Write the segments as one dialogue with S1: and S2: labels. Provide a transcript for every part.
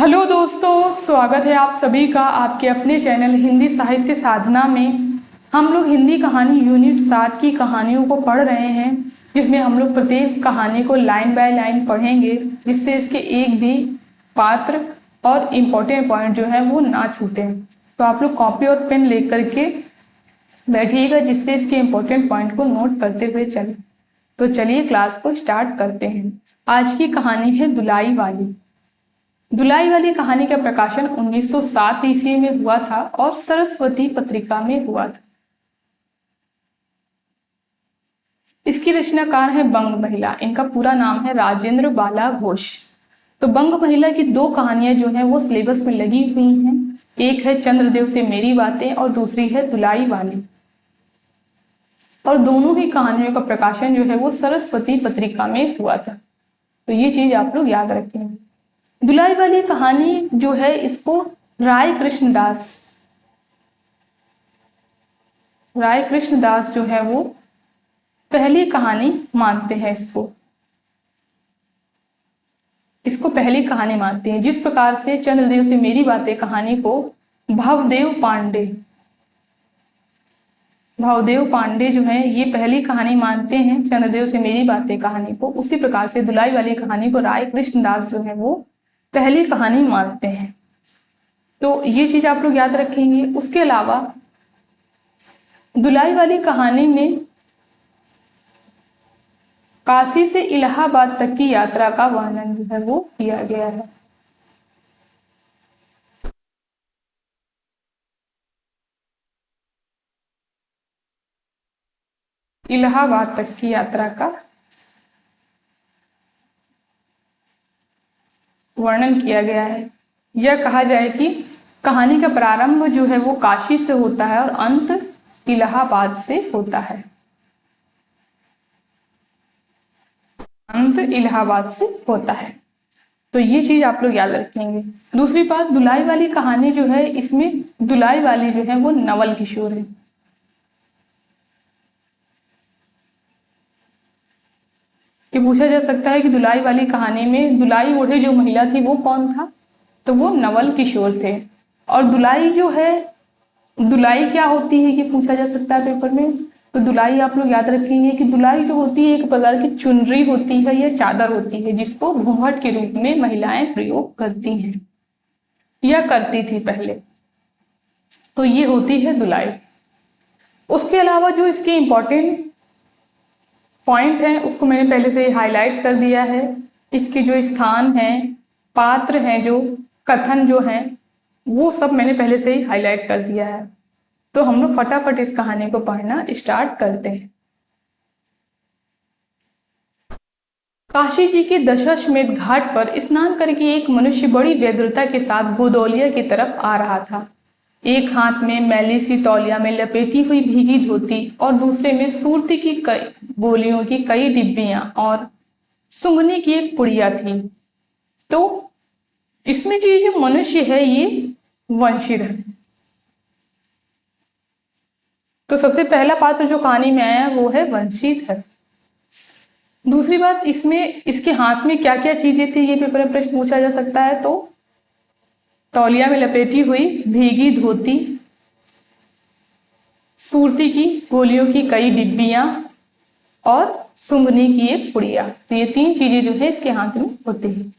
S1: Hello दोस्तों, स्वागत है आप सभी का आपके अपने चैनल हिंदी साहित्य साधना में। हम लोग हिंदी कहानी यूनिट 7 की कहानियों को पढ़ रहे हैं, जिसमें हम लोग प्रत्येक कहानी को लाइन बाय लाइन पढ़ेंगे, जिससे इसके एक भी पात्र और इम्पोर्टेंट पॉइंट जो है वो ना छूटे। तो आप लोग कॉपी और पेन लेकर के बैठिएगा, जिससे इसके इम्पोर्टेंट पॉइंट को नोट करते हुए चलें। तो चलिए क्लास को स्टार्ट करते हैं। आज की कहानी है दुलाई वाली। दुलाई वाली कहानी का प्रकाशन 1907 ईस्वी में हुआ था और सरस्वती पत्रिका में हुआ था। इसकी रचनाकार है बंग महिला। इनका पूरा नाम है राजेंद्र बाला घोष। तो बंग महिला की दो कहानियां जो हैं वो सिलेबस में लगी हुई हैं। एक है चंद्रदेव से मेरी बातें और दूसरी है दुलाई वाली। और दोनों ही कहानियों का प्रकाशन जो है वो सरस्वती पत्रिका में हुआ था। तो ये चीज आप लोग याद रखेंगे। दुलाई वाली कहानी जो है इसको राय कृष्णदास जो है वो पहली कहानी मानते हैं। इसको पहली कहानी मानते हैं। जिस प्रकार से चंद्रदेव से मेरी बातें कहानी को भवदेव पांडे जो है ये पहली कहानी मानते हैं चंद्रदेव से मेरी बातें कहानी को, उसी प्रकार से दुलाई वाली कहानी को राय कृष्णदास जो है वो पहली कहानी मानते हैं। तो ये चीज आप लोग याद रखेंगे। उसके अलावा दुलाई वाली कहानी में काशी से इलाहाबाद तक की यात्रा का वर्णन जो है वो किया गया है। इलाहाबाद तक की यात्रा का वर्णन किया गया है। यह कहा जाए कि कहानी का प्रारंभ जो है वो काशी से होता है और अंत इलाहाबाद से होता है। तो ये चीज आप लोग याद रखेंगे। दूसरी बात, दुलाई वाली कहानी जो है इसमें दुलाई वाली जो है वो नवल किशोर है। ये पूछा जा सकता है कि दुलाई वाली कहानी में दुलाई ओढ़े जो महिला थी वो कौन था, तो वो नवल किशोर थे। और दुलाई जो है, दुलाई क्या होती है ये पूछा जा सकता है पेपर में। तो दुलाई आप लोग याद रखेंगे कि दुलाई जो होती है एक प्रकार की चुनरी होती है या चादर होती है, जिसको घूंघट के रूप में महिलाएं प्रयोग करती हैं या करती थी पहले। तो ये होती है दुलाई। उसके अलावा जो इसके इंपॉर्टेंट पॉइंट है उसको मैंने पहले से हाईलाइट कर दिया है। इसके जो स्थान हैं, पात्र हैं, जो कथन जो हैं, वो सब मैंने पहले से ही हाईलाइट कर दिया है। तो हम लोग फटाफट इस कहानी को पढ़ना स्टार्ट करते हैं। काशी जी के दशाश्वमेध घाट पर स्नान करके एक मनुष्य बड़ी व्यग्रता के साथ गोदौलिया की तरफ आ रहा था। एक हाथ में मैली सी तौलिया में लपेटी हुई भीगी धोती और दूसरे में सूरती की गोलियों की कई डिब्बियां और सुंघनी की एक पुड़िया थी। तो इसमें जो मनुष्य है ये वंशीधर। तो सबसे पहला पात्र जो कहानी में आया वो है वंशीधर। दूसरी बात, इसमें इसके हाथ में क्या क्या चीजें थी ये पेपर में प्रश्न पूछा जा सकता है। तो तौलिया में लपेटी हुई भीगी धोती, सूरती की गोलियों की कई डिब्बियां और सुंघनी की एक पुड़िया। तो ये तीन चीजें जो है इसके हाथ में होती है।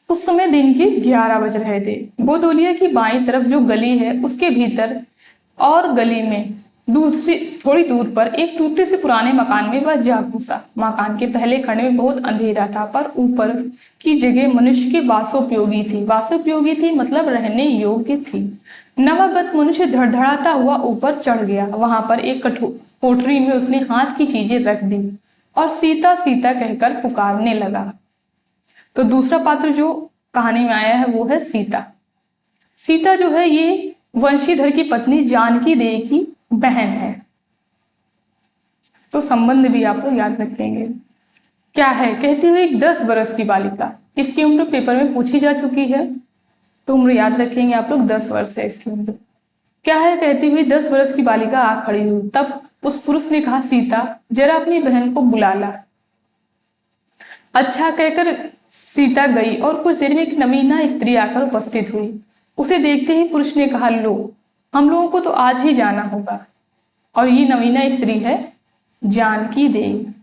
S1: उस समय दिन के 11 बज रहे थे। गोदौलिया की बाईं तरफ जो गली है उसके भीतर और गली में दूसरी थोड़ी दूर पर एक टूटे से पुराने मकान में वह जा घुसा। मकान के पहले खंड में बहुत अंधेरा था, पर ऊपर की जगह मनुष्य के वासोपयोगी थी मतलब रहने योग्य थी। नवागत मनुष्य धड़धड़ाता हुआ ऊपर चढ़ गया। वहां पर एक कोठरी में उसने हाथ की चीजें रख दी और सीता सीता कहकर पुकारने लगा। तो दूसरा पात्र जो कहानी में आया है वो है सीता। सीता जो है ये वंशीधर की पत्नी जानकी देवी की बहन है। तो संबंध भी आप लोग याद रखेंगे। क्या है, कहती हुई एक 10 वर्ष की बालिका। इसकी उम्र पेपर में पूछी जा चुकी है, तो उम्र याद रखेंगे आप लोग, 10 वर्ष है इसकी उम्र। क्या है, कहती हुई 10 वर्ष की बालिका आ खड़ी हुई। तब उस पुरुष ने कहा, सीता जरा अपनी बहन को बुला ला। अच्छा कहकर सीता गई और कुछ देर में एक नवीना स्त्री आकर उपस्थित हुई। उसे देखते ही पुरुष ने कहा, लो, हम लोगों को तो आज ही जाना होगा। और ये नवीना स्त्री है जानकी देवी।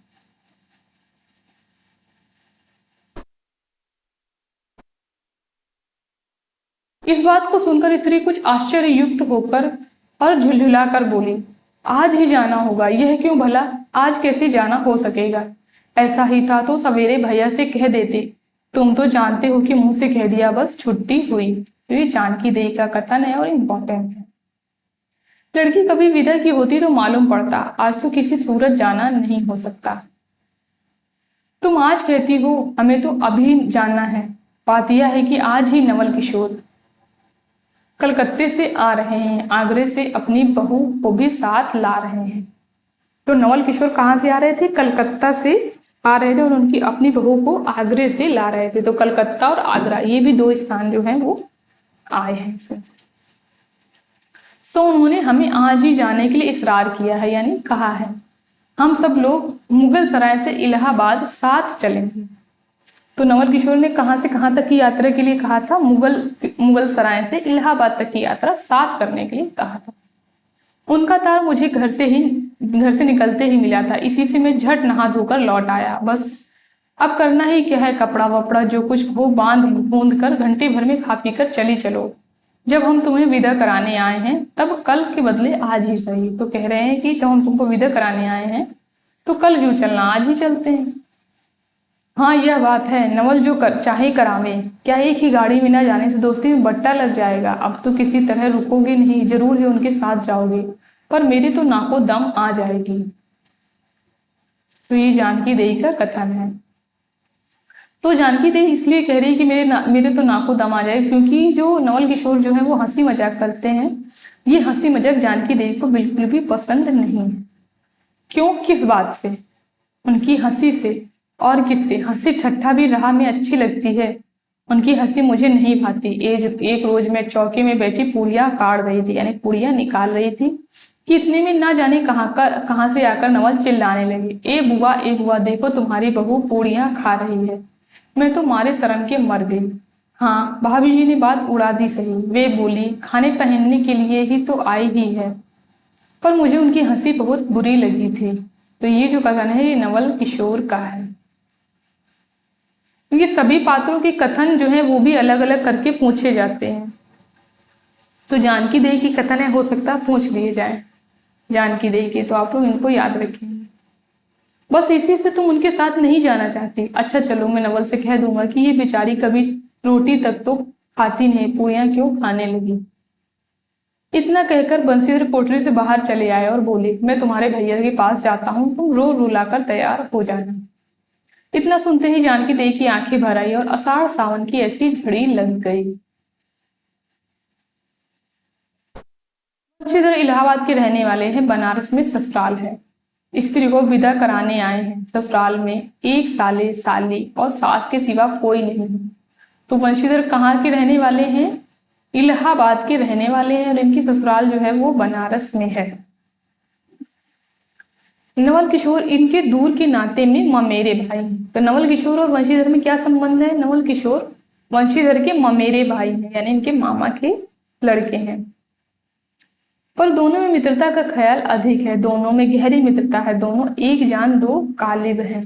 S1: इस बात को सुनकर स्त्री कुछ आश्चर्ययुक्त होकर और झुलझुला कर बोली, आज ही जाना होगा? यह क्यों भला? आज कैसे जाना हो सकेगा? ऐसा ही था तो सवेरे भैया से कह देते। तुम तो जानते हो कि मुंह से कह दिया बस छुट्टी हुई। तो ये जानकी देवी का कथन है और इम्पोर्टेंट है। लड़की कभी विदा की होती तो मालूम पड़ता, आज तो किसी सूरत जाना नहीं हो सकता। तुम आज कहती हो, हमें तो अभी जाना है। बात यह है कि आज ही नवल किशोर कलकत्ते से आ रहे हैं, आगरे से अपनी बहू को भी साथ ला रहे हैं। तो नवल किशोर कहाँ से आ रहे थे? कलकत्ता से आ रहे थे और उनकी अपनी बहू को आगरे से ला रहे थे। तो कलकत्ता और आगरा ये भी दो स्थान जो हैं वो आए हैं। सो उन्होंने हमें आज ही जाने के लिए इसरार किया है, यानी कहा है। हम सब लोग मुगल सराय से इलाहाबाद साथ चलेंगे। तो नवल किशोर ने कहाँ से कहाँ तक की यात्रा के लिए कहा था? मुगल सराय से इलाहाबाद तक की यात्रा साथ करने के लिए कहा था। उनका तार मुझे घर से निकलते ही मिला था, इसी से मैं झट नहा धोकर लौट आया। बस अब करना ही क्या है, कपड़ा वपड़ा जो कुछ हो बांध बूंद कर घंटे भर में खा पी कर चली चलो। जब हम तुम्हें विदा कराने आए हैं तब कल के बदले आज ही सही। तो कह रहे हैं कि जब हम तुमको विदा कराने आए हैं तो कल क्यों चलना, आज ही चलते हैं। हाँ यह बात है, नवल जो चाहे करावे, क्या एक ही गाड़ी में ना जाने से दोस्ती में बट्टा लग जाएगा। अब तो किसी तरह रुकोगे नहीं, जरूर ही उनके साथ जाओगे, पर मेरी तो नाको दम आ जाएगी। तो ये जानकी देवी का कथन है। तो जानकी देवी इसलिए कह रही कि मेरे तो नाको दम आ जाए, क्योंकि जो नवल किशोर जो है वो हंसी मजाक करते हैं। ये हंसी मजाक जानकी देवी को बिल्कुल भी पसंद नहीं है। क्यों? किस बात से? उनकी हंसी से। और किससे? हंसी ठट्ठा भी राह में अच्छी लगती है, उनकी हंसी मुझे नहीं भाती। एक रोज मैं चौकी में बैठी पूड़ियां काट रही थी, यानी पूड़ियां निकाल रही थी कि इतने में ना जाने कहाँ से आकर नवल चिल्लाने लगे, ए बुआ देखो तुम्हारी बहू पूड़ियां खा रही है। मैं तो मारे शर्म के मर गई। हाँ भाभी जी ने बात उड़ा दी सही। वे बोली, खाने पहनने के लिए ही तो आई ही है। पर मुझे उनकी हंसी बहुत बुरी लगी थी। तो ये जो कथन है ये नवल किशोर का है। ये सभी पात्रों के कथन जो है वो भी अलग अलग करके पूछे जाते हैं। तो जानकी देवी की कथन है, हो सकता है पूछ लिए जाए जानकी देवी के, तो आप लोग इनको याद रखेंगे। बस इसी से तुम उनके साथ नहीं जाना चाहती? अच्छा चलो, मैं नवल से कह दूंगा कि ये बेचारी कभी रोटी तक तो खाती नहीं, पूरियां क्यों खाने लगी। इतना कहकर बंसीधर कोठरी से बाहर चले आए और बोले, मैं तुम्हारे भैया के पास जाता हूँ, तुम रो रुलाकर तैयार हो जाना। इतना सुनते ही जानकी देवी की आंखें भर आई और आषाढ़ सावन की ऐसी झड़ी लग गई। बंशीधर इलाहाबाद के रहने वाले हैं, बनारस में ससुराल है। स्त्री को विदा कराने आए हैं। ससुराल में एक साले साली और सास के सिवा कोई नहीं है। तो वंशीधर कहाँ के रहने वाले हैं? इलाहाबाद के रहने वाले हैं और इनकी ससुराल जो है वो बनारस में है। नवल किशोर इनके दूर के नाते में ममेरे भाई हैं। तो नवल किशोर और वंशीधर में क्या संबंध है? नवल किशोर वंशीधर के ममेरे भाई हैं, यानी इनके मामा के लड़के हैं। पर दोनों में मित्रता का ख्याल अधिक है, दोनों में गहरी मित्रता है, दोनों एक जान दो कालिब हैं।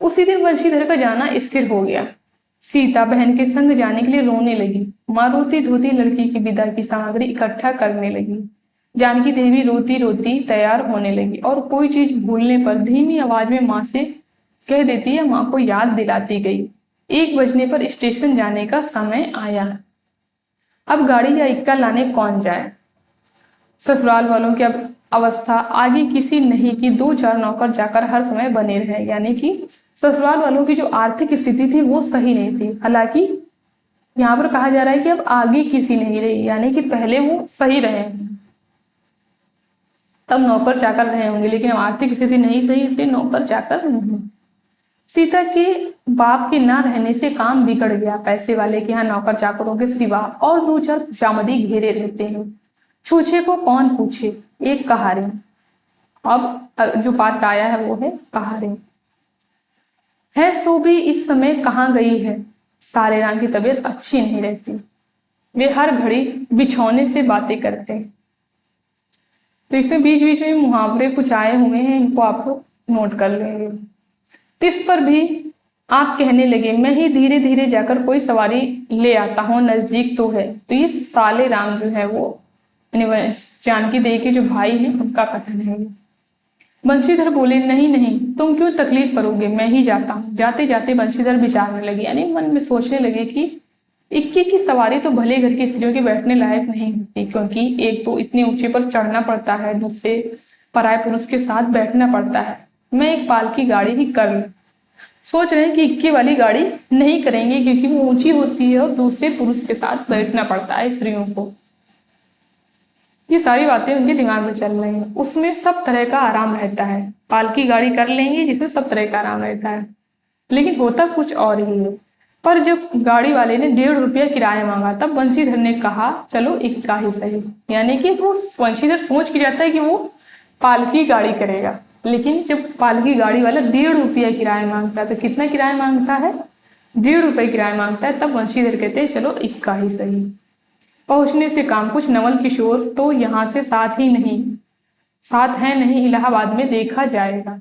S1: उसी दिन वंशीधर का जाना स्थिर हो गया। सीता बहन के संग जाने के लिए रोने लगी। माँ रोती धोती लड़की की विदा की सामग्री इकट्ठा करने लगी। जानकी देवी रोती रोती तैयार होने लगी और कोई चीज भूलने पर धीमी आवाज में माँ से कह देती है, माँ को याद दिलाती गई। 1 बजने पर स्टेशन जाने का समय आया। अब गाड़ी या इक्का लाने कौन जाए? ससुराल वालों की अब अवस्था आगे किसी नहीं की 2-4 नौकर जाकर हर समय बने रहे, यानी कि ससुराल वालों की जो आर्थिक स्थिति थी वो सही नहीं थी। हालांकि यहाँ पर कहा जा रहा है कि अब आगे किसी नहीं रही, यानी कि पहले वो सही रहे तब नौकर चाकर रहे होंगे, लेकिन अब आर्थिक स्थिति नहीं सही इसलिए नौकर चाकर नहीं। सीता के बाप के ना रहने से काम बिगड़ गया। पैसे वाले के यहाँ नौकर चाकरों के सिवा और 2-4 खुशामदी घेरे रहते हैं। छूछे को कौन पूछे, एक कहारे। अब जो पात्र आया है वो है कहारे। है सो भी इस समय कहाँ गई है, सालेराम की तबीयत अच्छी नहीं रहती, वे हर घड़ी बिछौने से बातें करते हैं। तो इसमें बीच बीच में मुहावरे कुछ आए हुए हैं, इनको आप लोग नोट कर लेंगे। तिस पर भी आप कहने लगे, मैं ही धीरे धीरे जाकर कोई सवारी ले आता हूँ, नजदीक तो है। तो ये सालेराम जो है वो जानकी देवी के जो भाई हैं उनका कथन है। बंशीधर बोले, नहीं नहीं, तुम क्यों तकलीफ करोगे, मैं ही जाता हूँ। जाते जाते बंशीधर विचारने लगे, यानी मन में सोचने लगे कि इक्के की सवारी तो भले घर की स्त्रियों के बैठने लायक नहीं होती, क्योंकि एक तो इतने ऊंचे पर चढ़ना पड़ता है, दूसरे पराये पुरुष के साथ बैठना पड़ता है। मैं एक पालकी गाड़ी ही कर लूं। सोच रहे हैं कि इक्के वाली गाड़ी नहीं करेंगे, क्योंकि वो ऊंची होती है और दूसरे पुरुष के साथ बैठना पड़ता है स्त्रियों को। ये सारी बातें उनके दिमाग में चल रही हैं। उसमें सब तरह का आराम रहता है, पालकी गाड़ी कर लेंगे जिसमें सब तरह का आराम रहता है। लेकिन होता कुछ और ही है। पर जब गाड़ी वाले ने 1.5 रुपया किराया मांगा, तब बंशीधर ने कहा, चलो इक्का ही सही। यानी कि वो बंशीधर सोच के जाता है कि वो पालकी गाड़ी करेगा, लेकिन जब पालकी गाड़ी वाला 1.5 रुपया किराया मांगता है, तो कितना किराया मांगता है, 1.5 रुपये किराया मांगता है, तब बंशीधर कहते हैं चलो इक्का ही सही। पहुंचने से काम कुछ, नवल किशोर तो यहाँ से साथ ही नहीं, साथ है नहीं, इलाहाबाद में देखा जाएगा।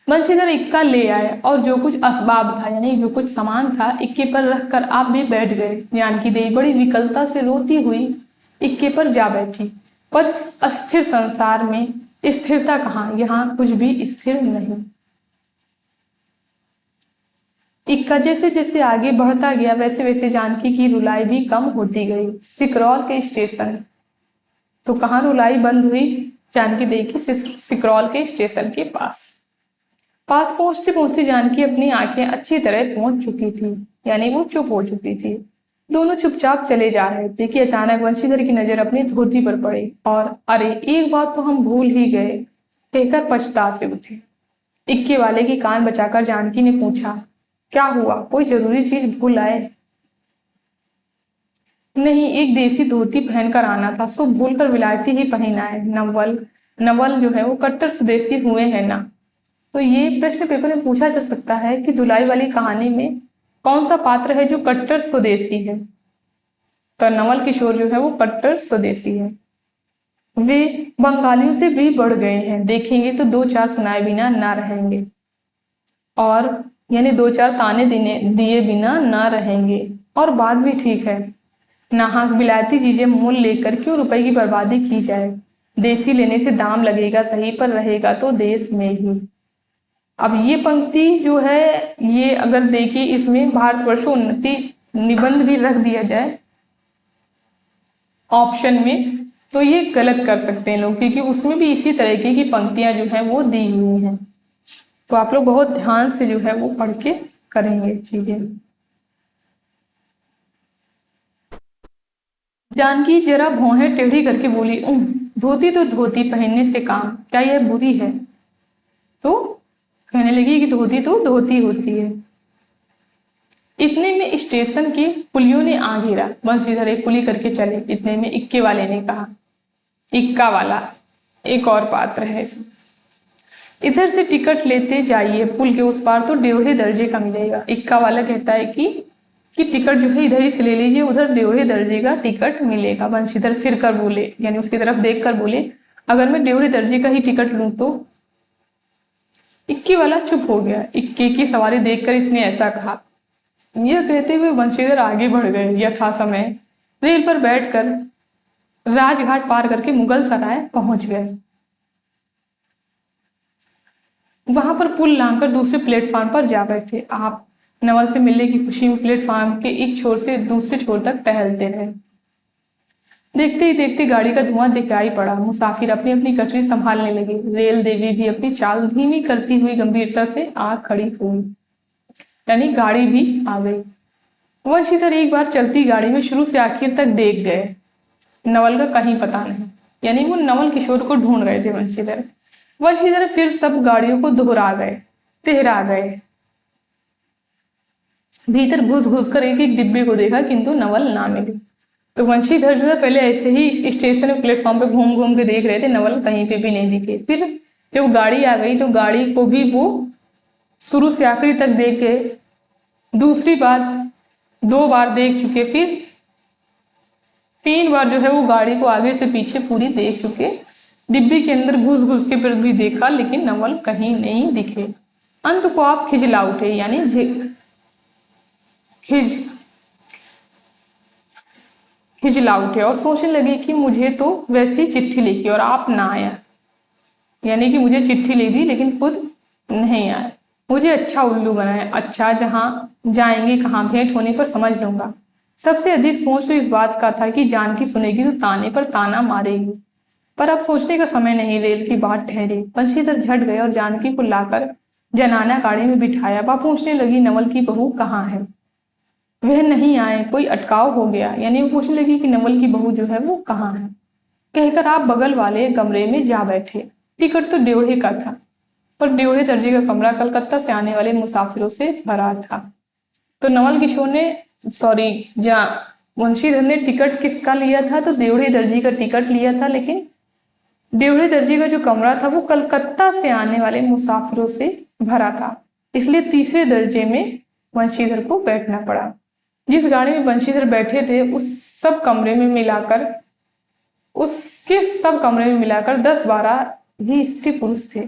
S1: बंशीधर इक्का ले आए और जो कुछ असबाब था, यानी जो कुछ सामान था, इक्के पर रखकर आप भी बैठ गए। जानकी देवी बड़ी विकलता से रोती हुई इक्के पर जा बैठी। पर अस्थिर संसार में स्थिरता कहाँ, यहाँ कुछ भी स्थिर नहीं। इक्का जैसे जैसे आगे बढ़ता गया, वैसे वैसे जानकी की रुलाई भी कम होती गई। सिकरौल के स्टेशन, तो कहाँ रुलाई बंद हुई, जानकी देवी के सिकरौल के स्टेशन के पास पहुंचते पहुंचते जानकी अपनी आंखें अच्छी तरह पहुंच चुकी थी, यानी वो चुप हो चुकी थी। दोनों चुपचाप चले जा रहे थे कि अचानक बंशीधर की नजर अपनी धोती पर पड़ी और अरे एक बात तो हम भूल ही गए, कहकर पछता से उठे। इक्के वाले की कान बचाकर जानकी ने पूछा, क्या हुआ, कोई जरूरी चीज भूल आए? नहीं, एक देसी धोती पहनकर आना था, सो भूल कर विलायती ही पहन आए। नवल जो है वो कट्टर स्वदेशी हुए हैं ना। तो ये प्रश्न पेपर में पूछा जा सकता है कि दुलाई वाली कहानी में कौन सा पात्र है जो कट्टर स्वदेशी है। तो नवल किशोर जो है वो कट्टर स्वदेशी है। वे बंगालियों से भी बढ़ गए हैं, देखेंगे तो 2-4 सुनाए बिना ना रहेंगे, और यानी 2-4 ताने दिए बिना ना रहेंगे। और बात भी ठीक है, नाहक विलायती चीजें मोल लेकर क्यों रुपए की बर्बादी की जाए। देसी लेने से दाम लगेगा सही, पर रहेगा तो देश में ही। अब ये पंक्ति जो है, ये अगर देखिए इसमें भारतवर्षोन्नति निबंध भी रख दिया जाए ऑप्शन में, तो ये गलत कर सकते हैं लोग, क्योंकि उसमें भी इसी तरीके की पंक्तियां जो है वो दी हुई हैं। तो आप लोग बहुत ध्यान से जो है वो पढ़ के करेंगे चीजें। जानकी जरा भौहें टेढ़ी करके बोली, धोती तो धोती पहनने से काम, क्या यह बुरी है? तो कहने लगी कि धोती तो धोती होती है। इतने में स्टेशन के पुलियों ने आ घेरा। बंशीधर एक कुली करके चले। इतने में इक्के वाले ने कहा, इक्का वाला एक और पात्र है इसमें, इधर से टिकट लेते जाइए, पुल के उस पार तो 1.5 दर्जे का मिलेगा। इक्का वाला कहता है कि टिकट जो है इधर ही से ले लीजिए, उधर 1.5 दर्जे का टिकट मिलेगा। बंशीधर फिर कर बोले, यानी उसकी तरफ देख कर बोले, अगर मैं 1.5 दर्जे का ही टिकट लूं तो? इक्के वाला चुप हो गया। इक्के की सवारी देखकर इसने ऐसा कहा। यह कहते हुए बंशीधर आगे बढ़ गए। यथा समय रेल पर बैठकर राजघाट पार करके मुगल सराय पहुंच गए। वहां पर पुल लांघकर दूसरे प्लेटफॉर्म पर जा बैठे। आप नवल से मिलने की खुशी में प्लेटफॉर्म के एक छोर से दूसरे छोर तक टहलते रहे। देखते ही देखते गाड़ी का धुआं दिखाई पड़ा। मुसाफिर अपनी अपनी गठरी संभालने लगे। रेल देवी भी अपनी चाल धीमी करती हुई गंभीरता से आ खड़ी हुई, यानी गाड़ी भी आ गई। वंशीधर एक बार चलती गाड़ी में शुरू से आखिर तक देख गए। नवल का कहीं पता नहीं, यानी वो नवल किशोर को ढूंढ रहे थे वंशीधर फिर सब गाड़ियों को दोहरा गए, तेहरा गए। भीतर घुस घुस कर एक एक डिब्बे को देखा, किंतु नवल ना मिले। तो वंशीधर जो है पहले ऐसे ही स्टेशन में प्लेटफॉर्म पे घूम घूम के देख रहे थे, नवल कहीं पे भी नहीं दिखे। फिर जब गाड़ी आ गई तो गाड़ी को भी वो शुरू से आखिरी तक देख गए, दूसरी बात 2 बार देख चुके, फिर 3 बार जो है वो गाड़ी को आगे से पीछे पूरी देख चुके, डिब्बी के अंदर घुस घुस के फिर भी देखा, लेकिन नवल कहीं नहीं दिखे। अंत को आप खिजला उठे, यानी खिजला उठे और सोचने लगे कि मुझे तो वैसी चिट्ठी लिखी और आप ना आया, यानी कि मुझे चिट्ठी लिख दी लेकिन खुद नहीं आए, मुझे अच्छा उल्लू बनाया। अच्छा, जहां जाएंगे कहाँ, भेंट होने पर समझ लूंगा। सबसे अधिक सोच तो इस बात का था कि जानकी सुनेगी तो ताने पर ताना मारेगी, पर अब सोचने का समय नहीं। रेल की बात ठहरी, बंशीधर झट गए और जानकी को लाकर जनाना गाड़ी में बिठाया। वह पूछने लगी, नवल की बहू कहाँ है? वह नहीं आए, कोई अटकाव हो गया? यानी वो पूछने लगी कि नवल की बहू जो है वो कहाँ है। कहकर आप बगल वाले कमरे में जा बैठे। टिकट तो ड्योढ़े का था, पर ड्योढ़े दर्जे का कमरा कलकत्ता से आने वाले मुसाफिरों से भरा था। तो नवल किशोर ने वंशीधर ने टिकट किसका लिया था? तो ड्योढ़े दर्जी का टिकट लिया था, लेकिन ड्योढ़े दर्जी का जो कमरा था वो कलकत्ता से आने वाले मुसाफिरों से भरा था, इसलिए तीसरे दर्जे में वंशीधर को बैठना पड़ा। जिस गाड़ी में वंशीधर बैठे थे सब कमरे में मिलाकर उसके सब कमरे में मिलाकर 10-12 ही स्त्री पुरुष थे।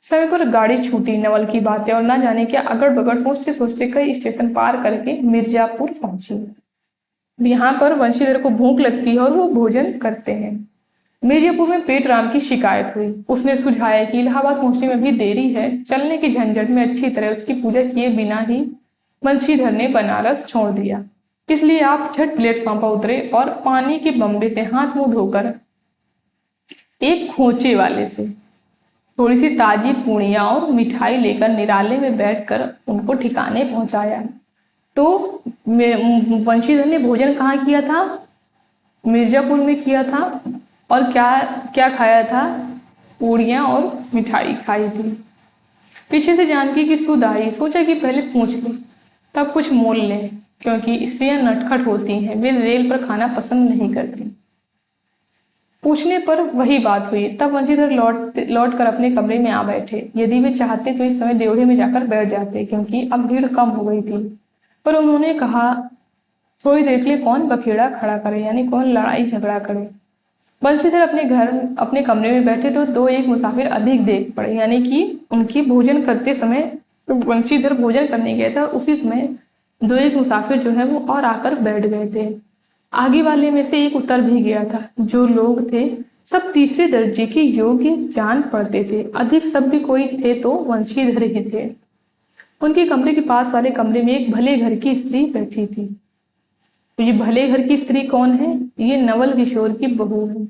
S1: समय पर गाड़ी छूटी। नवल की बातें और ना जाने क्या अगड़ बगड़ सोचते सोचते कई स्टेशन पार करके मिर्जापुर पहुंची। यहाँ पर वंशीधर को भूख लगती है और वो भोजन करते हैं। मिर्जापुर में पेट राम की शिकायत हुई। उसने सुझाया कि इलाहाबाद पहुंचने में भी देरी है, चलने की झंझट में अच्छी तरह उसकी पूजा किए बिना ही वंशीधर ने बनारस छोड़ दिया। इसलिए आप झट प्लेटफॉर्म पर उतरे और पानी के बम्बे से हाथ मुंह धोकर एक खोचे वाले से थोड़ी सी ताजी पूड़ियां और मिठाई लेकर निराले में बैठकर उनको ठिकाने पहुंचाया। तो वंशीधर ने भोजन कहाँ किया था? मिर्जापुर में किया था। और क्या क्या खाया था? पूड़ियां और मिठाई खाई थी। पीछे से जानकी की सुध आई। सोचा कि पहले पूछ ले, तब कुछ मोल ले, क्योंकि स्त्रियां नटखट होती हैं, वे रेल पर खाना पसंद नहीं करती। पूछने पर वही बात हुई। तब वंशीधर लौट कर अपने कमरे में आ बैठे। यदि वे चाहते तो इस समय ड्योढ़े में जाकर बैठ जाते, क्योंकि अब भीड़ कम हो गई थी, पर उन्होंने कहा थोड़ी देर के लिए कौन बखेड़ा खड़ा करे, यानी कौन लड़ाई झगड़ा करे। बंशीधर अपने कमरे में बैठे तो 2-1 मुसाफिर अधिक देख पड़े, यानी कि उनकी भोजन करते समय, तो बंशीधर भोजन करने गया था उसी समय 2-1 मुसाफिर जो है वो और आकर बैठ गए थे। आगे वाले में से एक उतर भी गया था। जो लोग थे सब तीसरे दर्जे के योग्य जान पड़ते थे। अधिक सब भी कोई थे तो वंशीधर ही थे। उनके कमरे के पास वाले कमरे में एक भले घर की स्त्री बैठी थी। तो ये भले घर की स्त्री कौन है? ये नवल किशोर की बहू है।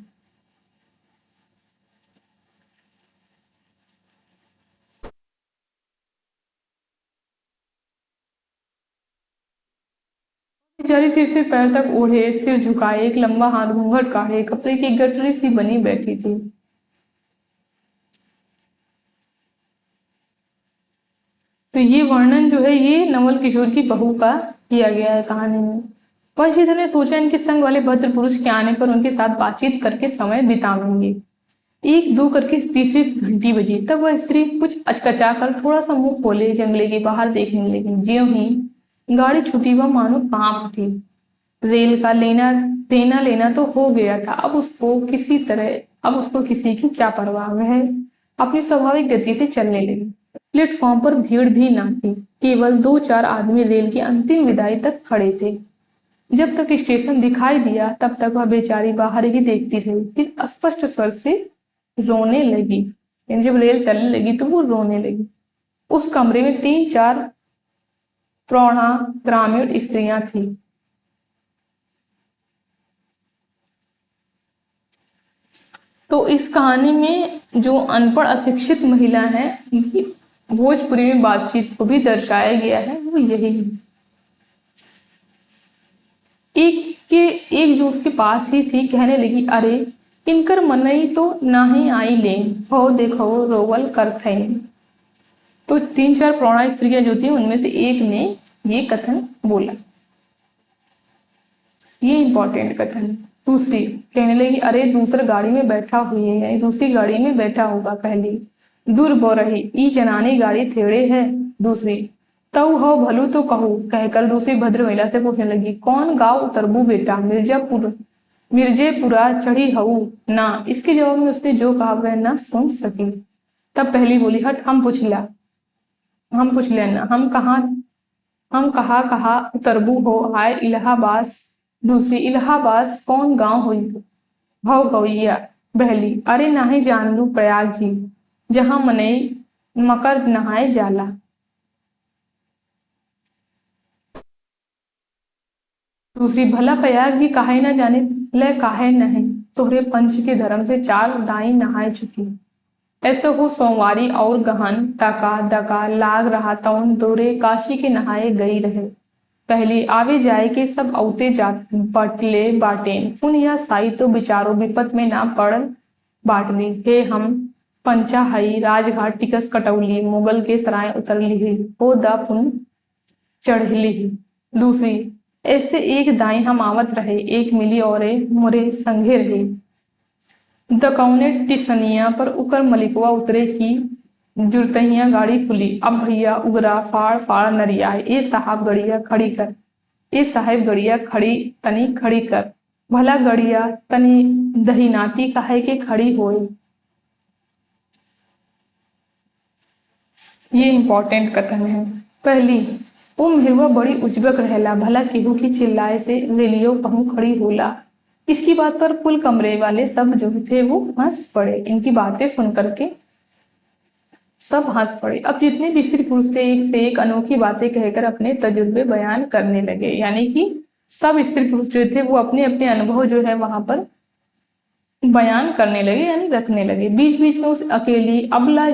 S1: बेचारी सिर से पैर तक ओढ़े, सिर झुकाए, एक लंबा हाथ घूंघट काढ़े, कपड़े की गठरी सी बनी बैठी थी। तो ये वर्णन जो है ये नवल किशोर की बहू का किया गया है कहानी में। वंशीधर ने सोचा इनके संग वाले भद्र पुरुष के आने पर उनके साथ बातचीत करके समय बितावेंगे। 1-2 करके तीसरी घंटी बजी। तब वह स्त्री कुछ अचकचा कर थोड़ा सा मुंह खोले जंगले के बाहर देखने लगी। ज्यों ही गाड़ी छूटी वह मानो कांप उठी। रेल का देना लेना तो हो गया था। अब उसको किसी की क्या परवाह। वह अपनी स्वाभाविक गति से चलने लगी। प्लेटफॉर्म पर भीड़ भी ना थी, केवल 2-4 आदमी रेल की अंतिम विदाई तक खड़े थे। जब तक स्टेशन दिखाई दिया तब तक वह बेचारी बाहर ही देखती रही, फिर अस्पष्ट स्वर से रोने लगी। यानी जब रेल चलने लगी तो वो रोने लगी। उस कमरे में 3-4 प्रौढ़ा ग्रामीण स्त्रियां थी। तो इस कहानी में जो अनपढ़ अशिक्षित महिला है उनकी भोजपुरी में बातचीत को भी दर्शाया गया है, वो यही है। एक जो उसके पास ही थी कहने लगी, अरे इनकर मनई तो ना ही आई लेन, हो देखो रोवल करथई। तो 3-4 प्रौढ़ा स्त्रियां जो थी उनमें से एक ने ये कथन बोला। ये इंपॉर्टेंट कथन। दूसरी कहने लगी, अरे दूसर गाड़ी में बैठा हुई है, यानी दूसरी गाड़ी में बैठा होगा पहली। दूर बो रही ई जनानी गाड़ी थेड़े है, दूसरी, तऊ हो भलू तो कहू, कहकर दूसरी भद्र महिला से पूछने लगी, कौन गाँव उतरबू बेटा, मिर्जेपुरा चढ़ी हऊ ना। इसके जवाब में उसने जो कहा वह न सुन सकी। तब पहली बोली, हट हम पूछ लेना, हम कहा उतरबू हो आए इलाहाबाद। दूसरी, इलाहाबाद कौन गांव हुई, भव गवैया। पहली, अरे नाही जान लू प्रयाग जी, जहां मनई मकर नहाए जाला। दूसरी, भला प्रयाग जी काहे न जाने, ले काहे नहीं, तोहरे पंच के धर्म से 4 दाई नहाए चुकी। ऐसा हो सोमवारी और गहन तका दका लाग रहा तौन दोरे काशी के नहाए गई रहे। पहली, आवे जाए के सब औते जात बटले बाटेन, फुन या साई तो बिचारो विपत में ना पड़ बाटली। हे हम पंचा हई राजघाट टिकस कटौली, मुगल के सराय उतर ली हो दा पुन चढ़ ली। दूसरी, ऐसे एक दाई हम आवत रहे, एक मिली और मुरे संघे रहे। दकौने टिसनिया पर उकर मलिकवा उतरे की जुरतहिया गाड़ी खुली। अब भैया उगरा फाड़ फाड़ नरियाए, ए साहब गड़िया खड़ी कर, ए साहेब गड़िया तनी खड़ी कर। भला गड़िया तनी दहीनाती काहे के खड़ी होए। ये इंपॉर्टेंट कथन है। पहली, वो मेहरुआ बड़ी उजबक रहेला, भला केहू की चिल्लाए से रेलियो कहूँ खड़ी होला। इसकी बात पर कुल कमरे वाले सब जो थे वो हंस पड़े। इनकी बातें सुन करके सब हंस पड़े। अब जितने भी स्त्री पुरुष थे एक से एक अनोखी बातें कहकर अपने तजुर्बे बयान करने लगे। यानी कि सब स्त्री पुरुष जो थे वो अपने अपने अनुभव जो है वहां पर बयान करने लगे, यानी रखने लगे। बीच बीच में उस अकेली अबला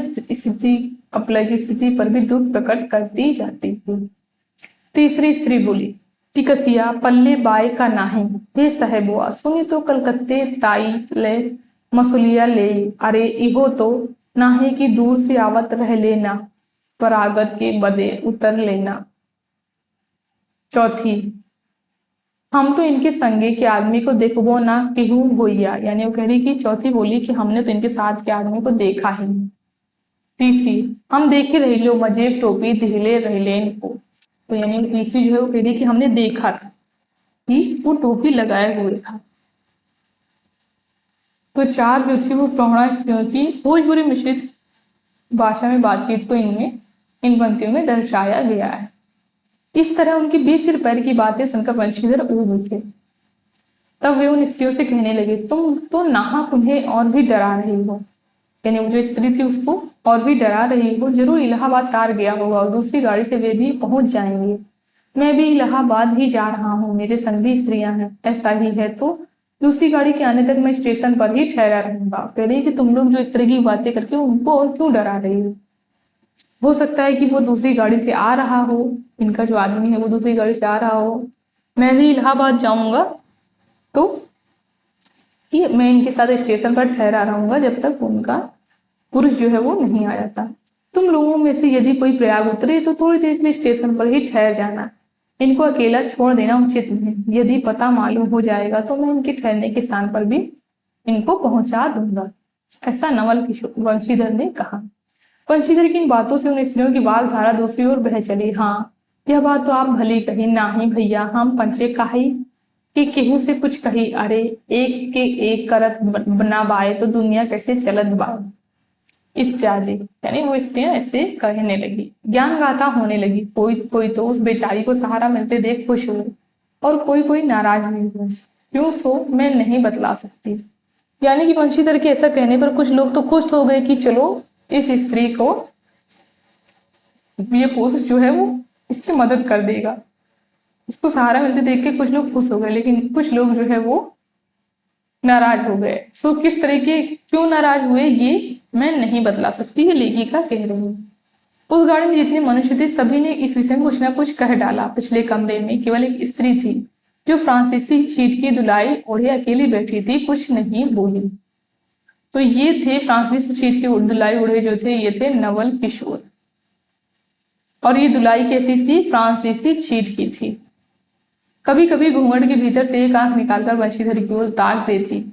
S1: की स्थिति पर भी दुख प्रकट करती जाती थी। तीसरी स्त्री बोली, टिकसिया पल्ले बाय का नाही, हे साहेबुआ सुनी तो कलकत्ते ताई ले मसूलिया ले, अरे इहो तो नाही कि दूर से आवत रह लेना, परागत के बदे उतर लेना। चौथी, हम तो इनके संगे के आदमी को देखबो ना केहू होइया, यानी वो कह रही कि चौथी बोली कि हमने तो इनके साथ के आदमी को देखा ही नहीं। तीसरी, हम देखे रही लो मजेब टोपी दिहले रहले इनको, तो यानी तीसरी जो है वो कह रही कि हमने देखा था कि वो टोपी लगाए हुए था। तो 4 जो थी वो प्रौढ़ा स्त्रियों की भोजपुरी मिश्रित भाषा में बातचीत को इन पंक्तियों में दर्शाया गया है। इस तरह उनकी 20 सिर पैर की बातें सुनकर वंशीधर ऊब उठे। तब वे उन स्त्रियों से कहने लगे, तुम तो नाहक उन्हें और भी डरा रही हो, यानी वो जो स्त्री थी उसको और भी डरा रही हो। जरूर इलाहाबाद तार गया होगा और दूसरी गाड़ी से वे भी पहुंच जाएंगे। मैं भी इलाहाबाद ही जा रहा हूँ, मेरे संग भी स्त्रियां हैं। ऐसा ही है तो दूसरी गाड़ी के आने तक मैं स्टेशन पर ही ठहरा रहूंगा। कह रही कि तुम लोग जो इस तरह की बातें करके उनको और क्यों डरा रही हो सकता है कि वो दूसरी गाड़ी से आ रहा हो, इनका जो आदमी है वो दूसरी गाड़ी से आ रहा हो। मैं भी इलाहाबाद जाऊंगा तो कि मैं इनके साथ स्टेशन पर ठहरा रहूंगा जब तक उनका पुरुष जो है वो नहीं आ जाता। तुम लोगों में से यदि कोई प्रयाग उतरे तो थोड़ी देर में स्टेशन पर ही ठहर जाना, इनको अकेला छोड़ देना उचित नहीं। यदि पता मालूम हो जाएगा तो मैं इनके ठहरने के स्थान पर भी इनको पहुंचा दूंगा। ऐसा नवल किशोर वंशीधर ने कहा। वंशीधर की इन बातों से उन स्त्रियों की बाल धारा दूसरी ओर बह चली। हाँ, यह बात तो आप भली कही, ना ही भैया हम पंचे काही कि केहू से कुछ कही, अरे एक के एक करत बना बाए तो दुनिया कैसे चलत बाए इत्यादि। यानी वो स्त्रियां ऐसे कहने लगी। ज्ञान गाथा होने लगी। कोई कोई तो उस बेचारी को सहारा मिलते देख खुश हुए और कोई कोई नाराज भी हुए। क्यों सो मैं नहीं बतला सकती। यानी कि वंशीधर के ऐसा कहने पर कुछ लोग तो खुश हो गए कि चलो इस स्त्री को ये पुरुष जो है वो इसकी मदद कर देगा। उसको सहारा मिलते देख के कुछ लोग खुश हो गए, लेकिन कुछ लोग जो है वो नाराज हो गए। सो किस तरह के क्यों नाराज हुए ये मैं नहीं बतला सकती, ये लेखिका कह रही हूँ। उस गाड़ी में जितने मनुष्य थे सभी ने इस विषय में कुछ ना कुछ कह डाला। पिछले कमरे में केवल एक स्त्री थी जो फ्रांसीसी छीट की दुलाई ओढ़े अकेली बैठी थी, कुछ नहीं बोली। तो ये थे फ्रांसीसी छीट की दुलाई ओढ़े जो थे ये थे नवल किशोर। और ये दुलाई कैसी थी? फ्रांसीसी छीट की थी। कभी कभी घूंघट के भीतर से एक आंख निकालकर वंशीधर की ओर ताक देती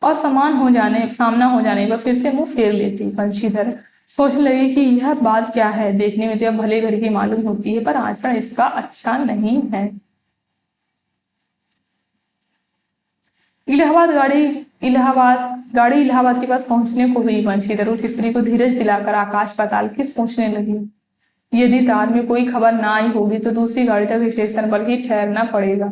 S1: और सामना हो जाने पर फिर से मुंह फेर लेती। वंशीधर सोचने लगी कि यह बात क्या है, देखने में तो यह भले घर की मालूम होती है पर आचरण इसका अच्छा नहीं है। गाड़ी इलाहाबाद के पास पहुंचने को हुई। बंशीधर उस स्त्री को धीरज दिलाकर आकाश पाताल की सोचने लगी। यदि तार में कोई खबर ना आई होगी तो दूसरी गाड़ी तक स्टेशन पर ही ठहरना पड़ेगा,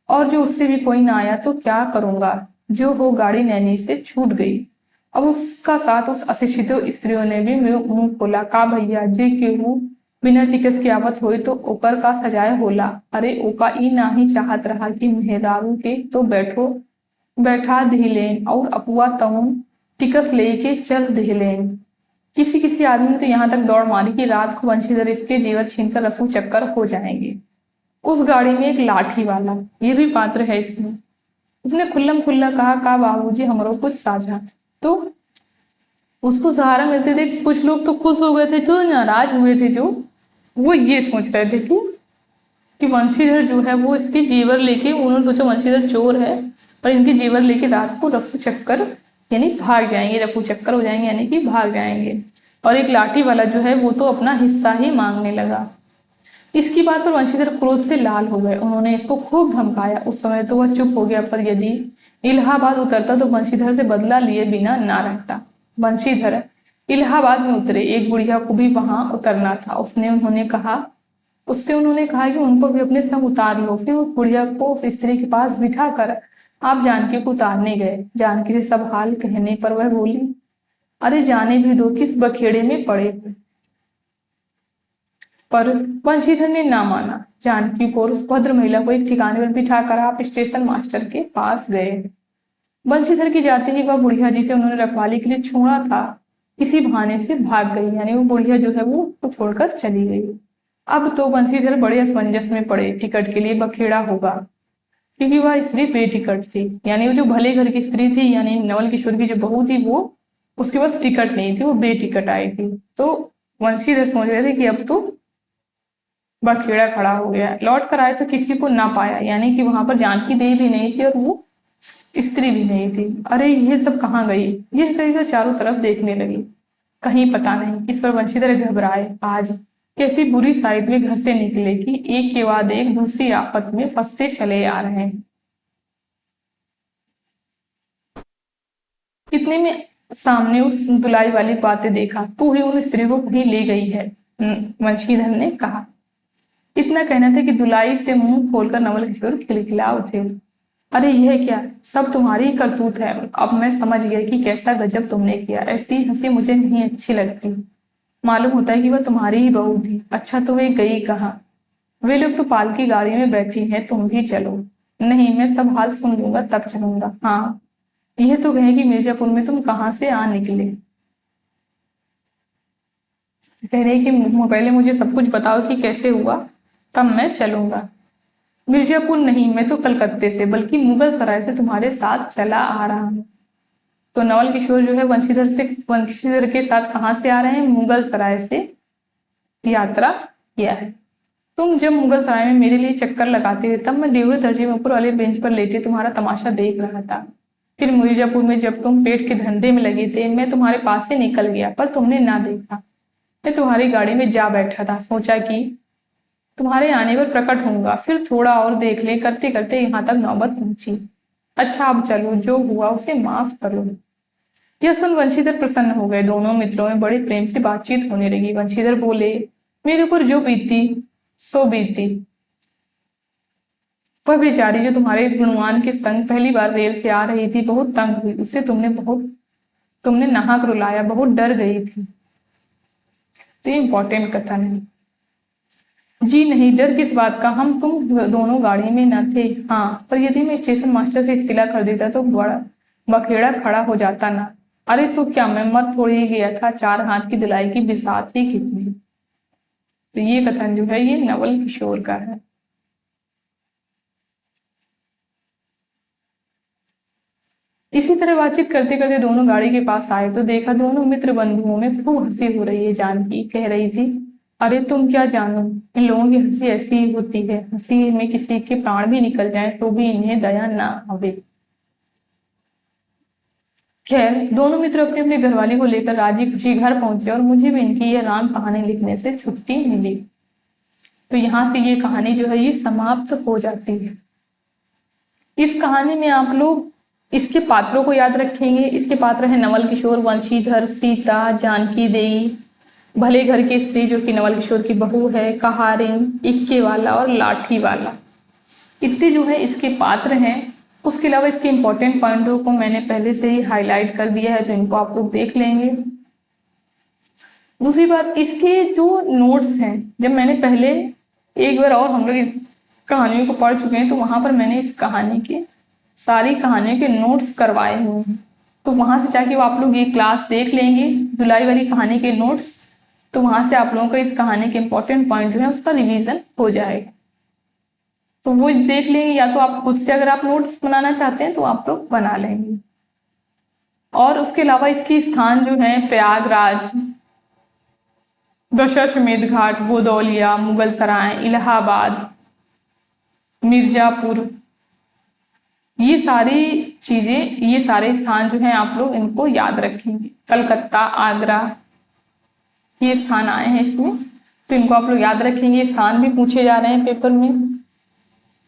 S1: और जो उससे भी कोई ना आया तो क्या करूंगा। जो हो गाड़ी नैनी से छूट गई। अब उसका साथ उस अशिक्षित स्त्रियों ने भी मुंह खोला, का भैया जी केहू बिना टिकस की आवत होई तो ओकर का सजाए होला। अरे ओका ई ना ही चाहत रहा कि मेहरारू के तो बैठा दिलेन और अपुआ तउन टिकस लेके चल दिलेन। किसी किसी आदमी ने तो यहाँ तक दौड़ मारी कि रात को बंशीधर इसके जेवर छीनकर रफू चक्कर हो जाएंगे। उस गाड़ी में एक लाठी वाला ये भी पात्र है इसमें। उसने खुल्लम खुल्ला कहा, का बाबूजी हमरो कुछ साझा। तो उसको सहारा मिलते देख कुछ लोग तो खुश हो गए थे, जो नाराज हुए थे, जो वो ये सोच रहे थे कि वंशीधर जो है वो इसके जेवर लेके, उन्होंने सोचा वंशीधर चोर है और इनके जेवर लेके रात को रफू चक्कर यानी भाग जाएंगे, रफू चक्कर हो जाएंगे यानी कि भाग जाएंगे। और एक लाठी वाला जो है वो तो अपना हिस्सा ही मांगने लगा। इसकी बात पर वंशीधर क्रोध से लाल हो गए। उन्होंने इसको खूब धमकाया। उस समय तो वह चुप हो गया, पर यदि इलाहाबाद उतरता तो बंशीधर से बदला लिए बिना ना रहता। बंशीधर इलाहाबाद में उतरे। एक बुढ़िया को भी वहां उतरना था। उससे उन्होंने कहा कि उनको भी अपने संग उतार लो। फिर उस बुढ़िया को उस स्त्री के पास बिठा कर आप जानकी को उतारने गए। जानकी से सब हाल कहने पर वह बोली, अरे जाने भी दो, किस बखेड़े में पड़े हो। पर बंशीधर ने ना माना। जानकी को और उस भद्र महिला को एक ठिकाने पर बिठाकर आप स्टेशन मास्टर के पास गए। बंशीधर की जाते ही वह बुढ़िया जिसे उन्होंने रखवाली के लिए छोड़ा था इसी बहाने से भाग गई, यानी वो बुढ़िया जो है वो छोड़कर चली गई। अब तो बंशीधर बड़े असमंजस में पड़े। टिकट के लिए बखेड़ा होगा, क्योंकि वह स्त्री बेटिकट थी। यानी वो जो भले घर की स्त्री थी, यानी नवल किशोर की जो बहू थी, वो उसके पास टिकट नहीं थी, वो बेटिकट आई थी। तो वंशीधर समझ रहे थे कि अब तो बखेड़ा खड़ा हो गया। लौट कर आए तो किसी को ना पाया, यानी कि वहां पर जानकी देवी भी नहीं थी और वो स्त्री भी नहीं थी। अरे ये सब कहाँ गई, ये कहकर चारों तरफ देखने लगी, कहीं पता नहीं। इस पर वंशीधर घबराए। आज कैसी बुरी साइड में घर से निकले कि एक के बाद एक दूसरी आफत में फंसते चले आ रहे हैं। इतने में सामने उस दुलाई वाली बातें देखा, तू ही उन स्त्री को कहीं ले गई है, वंशीधर ने कहा। इतना कहना था कि दुलाई से मुंह खोलकर नवल किशोर खिलखिला उठे। अरे यह क्या, सब तुम्हारी ही करतूत है। अब मैं समझ गया कि कैसा गजब तुमने किया। ऐसी हंसी मुझे नहीं अच्छी लगती। मालूम होता है कि वह तुम्हारी ही बहू थी। अच्छा तो वे गई कहाँ? वे लोग तो पालकी गाड़ी में बैठी हैं, तुम भी चलो। नहीं, मैं सब हाल सुन लूंगा तब चलूंगा। हाँ, यह तो कहे कि मिर्जापुर में तुम कहाँ से आ निकले। कह रहे कि पहले मुझे सब कुछ बताओ कि कैसे हुआ, तब मैं चलूंगा। मिर्जापुर नहीं, मैं तो कलकत्ते से, बल्कि मुगल सराय से तुम्हारे साथ चला आ रहा हूँ। तो नवल किशोर जो है वंशीधर के साथ कहाँ से आ रहे हैं? मुगल सराय से यात्रा किया है। तुम जब मुगल सराय में मेरे लिए चक्कर लगाते थे तब मैं देवरी दर्जे में ऊपर वाले बेंच पर लेटे तुम्हारा तमाशा देख रहा था। फिर मिर्जापुर में जब तुम पेट के धंधे में लगे थे मैं तुम्हारे पास से निकल गया, पर तुमने ना देखा। मैं तुम्हारी गाड़ी में जा बैठा था, सोचा कि तुम्हारे आने पर प्रकट होऊंगा, फिर थोड़ा और देख ले, करते करते यहाँ तक नौबत पहुंची। अच्छा अब चलो, जो हुआ उसे माफ करो। यह सुन वंशीधर प्रसन्न हो गए। दोनों मित्रों में बड़े प्रेम से बातचीत होने लगी। वंशीधर बोले, मेरे ऊपर जो बीती सो बीती। वह बेचारी जो तुम्हारे गुणवान के संग पहली बार रेल से आ रही थी बहुत तंग हुई। उसे तुमने नाहक रुलाया, बहुत डर गई थी। तो ये इंपॉर्टेंट कथन है। जी नहीं, डर किस बात का, हम तुम दोनों गाड़ी में न थे। हाँ, पर यदि मैं स्टेशन मास्टर से इत्तिला कर देता तो बड़ा बखेड़ा खड़ा हो जाता ना। अरे तो क्या, मैं मर थोड़ी ही गया था, 4 हाथ की दिलाई की बिसात ही कितनी। तो ये कथन जो है ये नवल किशोर का है। इसी तरह बातचीत करते करते दोनों गाड़ी के पास आए तो देखा दोनों मित्र बंधुओं में खूब हंसी हो रही है। जानकी कह रही थी, अरे तुम क्या जानो, इन लोगों की हंसी ऐसी ही होती है। हंसी में किसी के प्राण भी निकल जाए तो भी इन्हें दया ना आवे। खैर दोनों मित्र अपने अपने घरवाली को लेकर राजी खुशी घर पहुंचे और मुझे भी इनकी ये राम कहानी लिखने से छुट्टी मिली। तो यहाँ से ये कहानी जो है ये समाप्त हो जाती है। इस कहानी में आप लोग इसके पात्रों को याद रखेंगे। इसके पात्र हैं नवल किशोर, वंशीधर, सीता, जानकी देई, भले घर की स्त्री जो कि नवल किशोर की बहू है, कहारिन, इक्के वाला और लाठी वाला। इतने जो है इसके पात्र हैं। उसके अलावा इसके इंपॉर्टेंट पॉइंटों को मैंने पहले से ही हाईलाइट कर दिया है, तो इनको आप लोग देख लेंगे। दूसरी बात, इसके जो नोट्स हैं, जब मैंने पहले एक बार और हम लोग इस कहानियों को पढ़ चुके हैं तो वहां पर मैंने इस कहानी के सारी कहानियों के नोट्स करवाए हुए हैं। तो वहां से जाके आप लोग ये क्लास देख लेंगे, दुलाई वाली कहानी के नोट्स। तो वहां से आप लोगों को इस कहानी के इंपॉर्टेंट पॉइंट जो है उसका रिवीजन हो जाएगा। तो वो देख लेंगे, या तो आप खुद से अगर आप नोट्स बनाना चाहते हैं तो आप लोग बना लेंगे। और उसके अलावा इसके स्थान जो है प्रयागराज, दशाश्वमेध घाट, गोदौलिया, मुगल सराय, इलाहाबाद, मिर्जापुर, ये सारी चीजें, ये सारे स्थान जो हैं आप लोग इनको याद रखेंगे। कलकत्ता, आगरा, ये स्थान आए हैं इसमें, तो इनको आप लोग याद रखेंगे। स्थान भी पूछे जा रहे हैं पेपर में।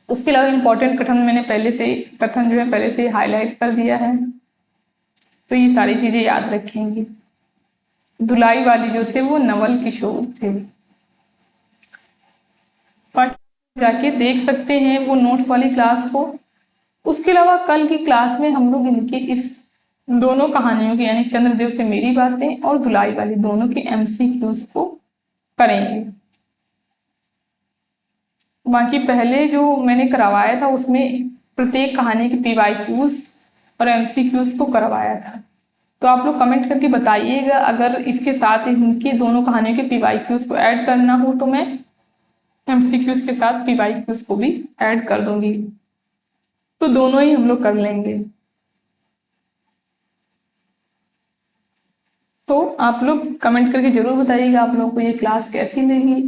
S1: उसके अलावा इंपॉर्टेंट कथन मैंने कथन जो है पहले से हाईलाइट कर दिया है, तो ये सारी चीजें याद रखेंगे। दुलाई वाली जो थे वो नवल किशोर थे। और जाके देख सकते हैं वो नोट्स वाली क्लास को। उसके अलावा कल की क्लास में हम लोग इनके इस दोनों कहानियों की, यानी चंद्रदेव से मेरी बातें और दुलाई वाली, दोनों के एमसीक्यूज को करेंगे। बाकी पहले जो मैंने करवाया था उसमें प्रत्येक कहानी के पीवाईक्यूज और एमसीक्यूज को करवाया था। तो आप लोग कमेंट करके बताइएगा, अगर इसके साथ इनकी दोनों कहानियों के पीवाईक्यूज को ऐड करना हो तो मैं एमसीक्यूज के साथ पीवाईक्यूज को भी ऐड कर दूंगी। तो दोनों ही हम लोग कर लेंगे। तो आप लोग कमेंट करके जरूर बताइएगा आप लोगों को ये क्लास कैसी लगी।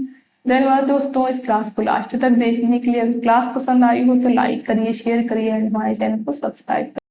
S1: धन्यवाद दोस्तों इस क्लास को लास्ट तक देखने के लिए। अगर क्लास पसंद आई हो तो लाइक करिए, शेयर करिए एंड हमारे चैनल को सब्सक्राइब करिए।